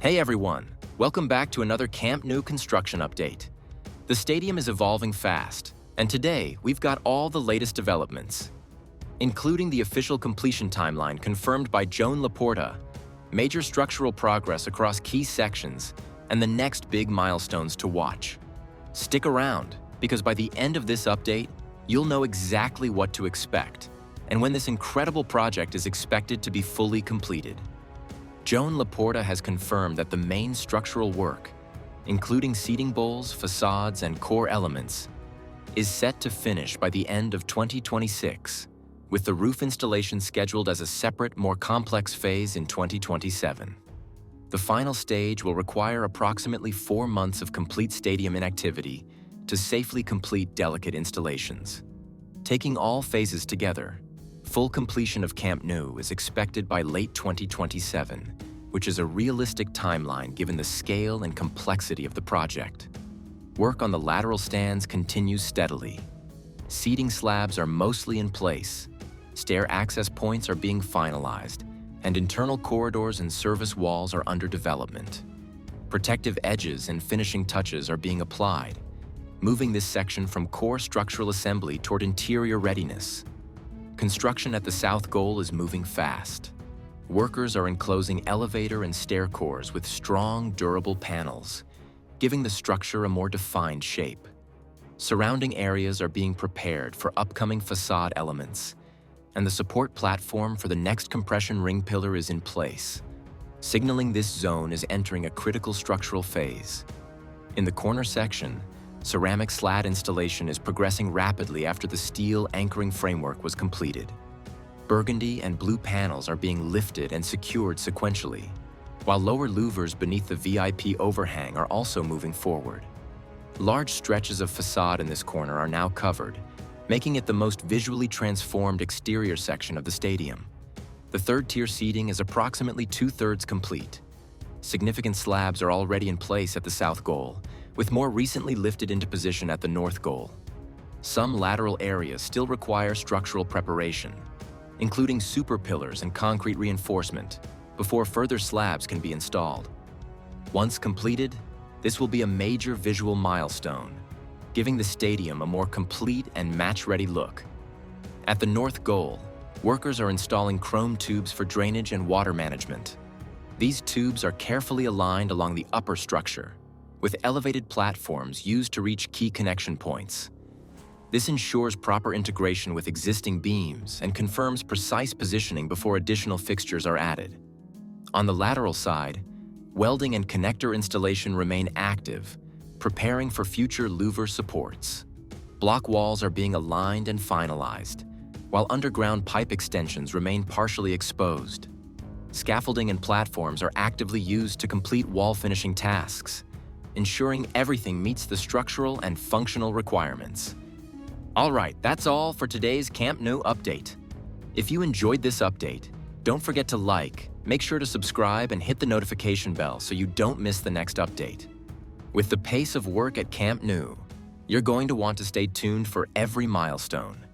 Hey everyone, welcome back to another Camp Nou construction update. The stadium is evolving fast, and today we've got all the latest developments, including the official completion timeline confirmed by Joan Laporta, major structural progress across key sections, and the next big milestones to watch. Stick around, because by the end of this update, you'll know exactly what to expect, and when this incredible project is expected to be fully completed. Joan Laporta has confirmed that the main structural work, including seating bowls, facades, and core elements, is set to finish by the end of 2026, with the roof installation scheduled as a separate, more complex phase in 2027. The final stage will require approximately 4 months of complete stadium inactivity to safely complete delicate installations. Taking all phases together, full completion of Camp Nou is expected by late 2027, which is a realistic timeline given the scale and complexity of the project. Work on the lateral stands continues steadily. Seating slabs are mostly in place, stair access points are being finalized, and internal corridors and service walls are under development. Protective edges and finishing touches are being applied, moving this section from core structural assembly toward interior readiness. Construction at the south goal is moving fast. Workers are enclosing elevator and stair cores with strong, durable panels, giving the structure a more defined shape. Surrounding areas are being prepared for upcoming facade elements, and the support platform for the next compression ring pillar is in place, signaling this zone is entering a critical structural phase. In the corner section, ceramic slat installation is progressing rapidly after the steel anchoring framework was completed. Burgundy and blue panels are being lifted and secured sequentially, while lower louvers beneath the VIP overhang are also moving forward. Large stretches of facade in this corner are now covered, making it the most visually transformed exterior section of the stadium. The third-tier seating is approximately 2/3 complete. Significant slabs are already in place at the south goal, with more recently lifted into position at the north goal. Some lateral areas still require structural preparation, including super pillars and concrete reinforcement, before further slabs can be installed. Once completed, this will be a major visual milestone, giving the stadium a more complete and match-ready look. At the north goal, workers are installing chrome tubes for drainage and water management. These tubes are carefully aligned along the upper structure, with elevated platforms used to reach key connection points. This ensures proper integration with existing beams and confirms precise positioning before additional fixtures are added. On the lateral side, welding and connector installation remain active, preparing for future louver supports. Block walls are being aligned and finalized, while underground pipe extensions remain partially exposed. Scaffolding and platforms are actively used to complete wall finishing tasks, ensuring everything meets the structural and functional requirements. All right, that's all for today's Camp Nou update. If you enjoyed this update, don't forget to like, make sure to subscribe, and hit the notification bell so you don't miss the next update. With the pace of work at Camp Nou, you're going to want to stay tuned for every milestone.